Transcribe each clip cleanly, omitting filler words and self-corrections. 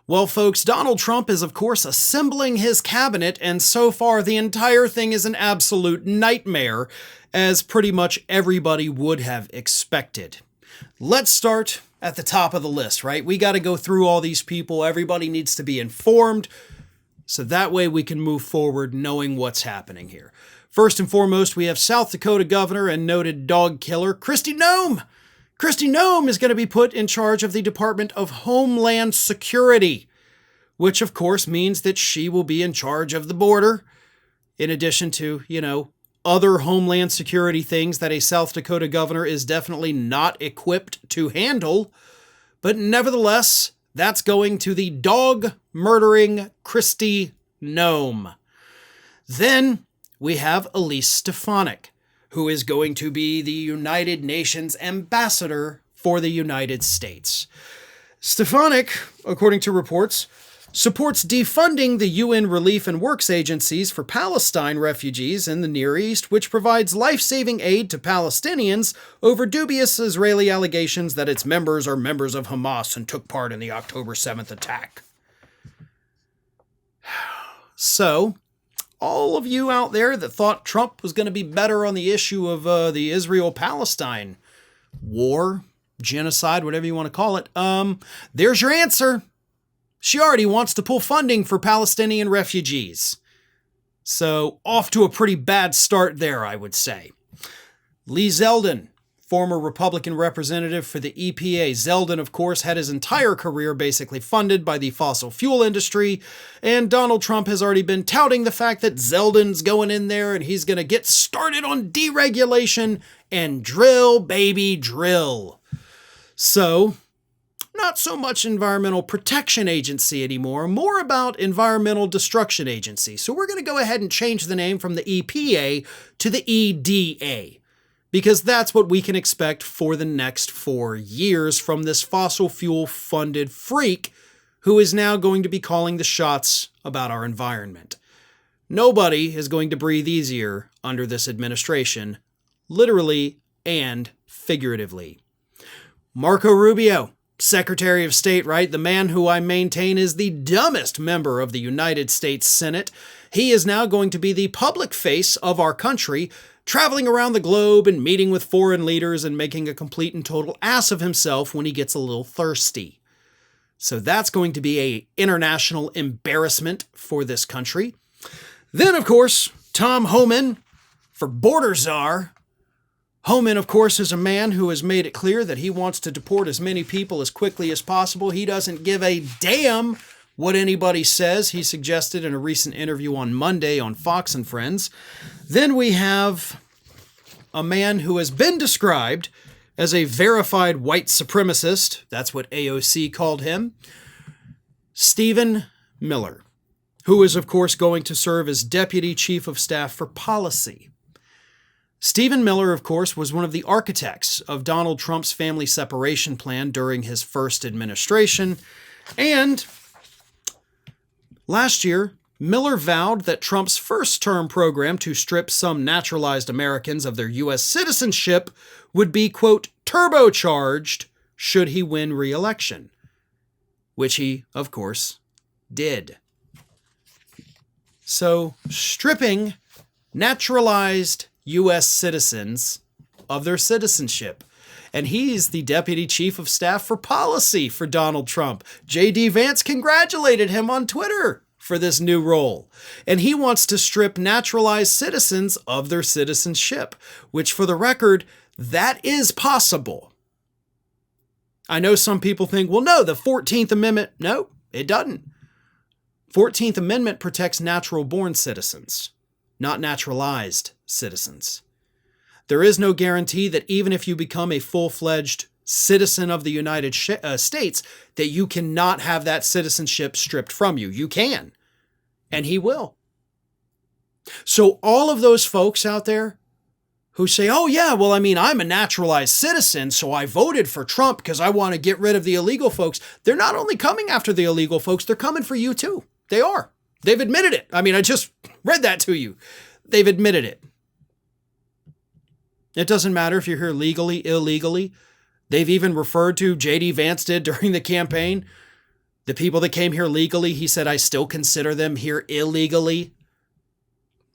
Well, folks, Donald Trump is, of course, assembling his cabinet, and so far the entire thing is an absolute nightmare, as pretty much everybody would have expected. Let's start at the top of the list, right? We got to go through all these people. Everybody needs to be informed, so that way we can move forward knowing what's happening here. First and foremost, we have South Dakota governor and noted dog killer Kristi Noem. Kristi Noem is going to be put in charge of the Department of Homeland Security, which of course means that she will be in charge of the border, in addition to, other Homeland Security things that a South Dakota governor is definitely not equipped to handle. But nevertheless, that's going to the dog-murdering Kristi Noem. Then we have Elise Stefanik, who is going to be the United Nations ambassador for the United States. Stefanik, according to reports, supports defunding the UN relief and works agencies for Palestine refugees in the Near East, which provides life-saving aid to Palestinians over dubious Israeli allegations that its members are members of Hamas and took part in the October 7th attack. So, all of you out there that thought Trump was going to be better on the issue of the Israel-Palestine war, genocide, whatever you want to call it, there's your answer. She already wants to pull funding for Palestinian refugees. So, off to a pretty bad start there, I would say. Lee Zeldin, former Republican representative for the EPA. Zeldin, of course, had his entire career basically funded by the fossil fuel industry, and Donald Trump has already been touting the fact that Zeldin's going in there and he's going to get started on deregulation and drill, baby, drill. So, not so much Environmental Protection Agency anymore, more about Environmental Destruction Agency. So we're going to go ahead and change the name from the EPA to the EDA, because that's what we can expect for the next 4 years from this fossil fuel funded freak who is now going to be calling the shots about our environment. Nobody is going to breathe easier under this administration, literally and figuratively. Marco Rubio, Secretary of State, right? The man who I maintain is the dumbest member of the United States Senate. He is now going to be the public face of our country, traveling around the globe and meeting with foreign leaders and making a complete and total ass of himself when he gets a little thirsty. So that's going to be an international embarrassment for this country. Then, of course, Tom Homan for Border Czar. Homan, of course, is a man who has made it clear that he wants to deport as many people as quickly as possible. He doesn't give a damn what anybody says, he suggested in a recent interview on Monday on Fox and Friends. Then we have a man who has been described as a verified white supremacist. That's what AOC called him. Stephen Miller, who is, of course, going to serve as Deputy Chief of Staff for Policy. Stephen Miller, of course, was one of the architects of Donald Trump's family separation plan during his first administration. And last year, Miller vowed that Trump's first-term program to strip some naturalized Americans of their U.S. citizenship would be, quote, turbocharged should he win re-election, which he, of course, did. So, stripping naturalized U.S. citizens of their citizenship. And he's the Deputy Chief of Staff for Policy for Donald Trump. J.D. Vance congratulated him on Twitter for this new role. And he wants to strip naturalized citizens of their citizenship, which, for the record, that is possible. I know some people think, well, no, the 14th Amendment, no, it doesn't. 14th Amendment protects natural-born citizens, not naturalized citizens. There is no guarantee that even if you become a full-fledged citizen of the United States, that you cannot have that citizenship stripped from you. You can, and he will. So all of those folks out there who say, oh yeah, well, I mean, I'm a naturalized citizen, so I voted for Trump because I want to get rid of the illegal folks. They're not only coming after the illegal folks, they're coming for you too. They are. They've admitted it. I mean, I just read that to you. They've admitted it. It doesn't matter if you're here legally, illegally. They've even referred to, J.D. Vance did during the campaign, The people that came here legally, he said, I still consider them here illegally.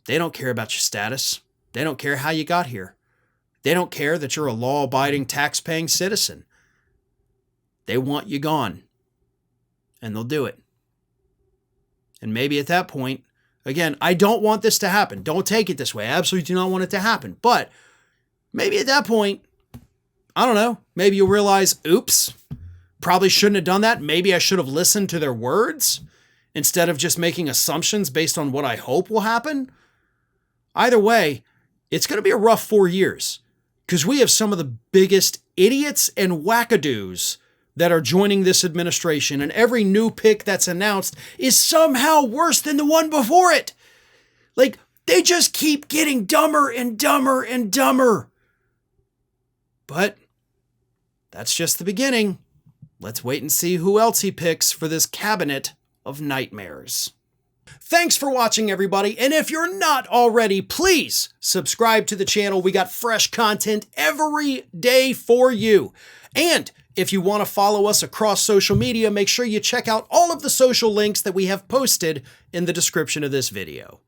They don't care about your status. They don't care how you got here. They don't care that you're a law-abiding, tax-paying citizen. They want you gone. And they'll do it. And maybe at that point, again, I don't want this to happen. Don't take it this way. I absolutely do not want it to happen. But maybe at that point, I don't know, maybe you'll realize, oops, probably shouldn't have done that. Maybe I should have listened to their words instead of just making assumptions based on what I hope will happen. Either way, it's going to be a rough 4 years because we have some of the biggest idiots and wackadoos that are joining this administration, and every new pick that's announced is somehow worse than the one before it. Like, they just keep getting dumber and dumber and dumber. But that's just the beginning. Let's wait and see who else he picks for this cabinet of nightmares. Thanks for watching, everybody. And if you're not already, please subscribe to the channel. We got fresh content every day for you. And if you want to follow us across social media, make sure you check out all of the social links that we have posted in the description of this video.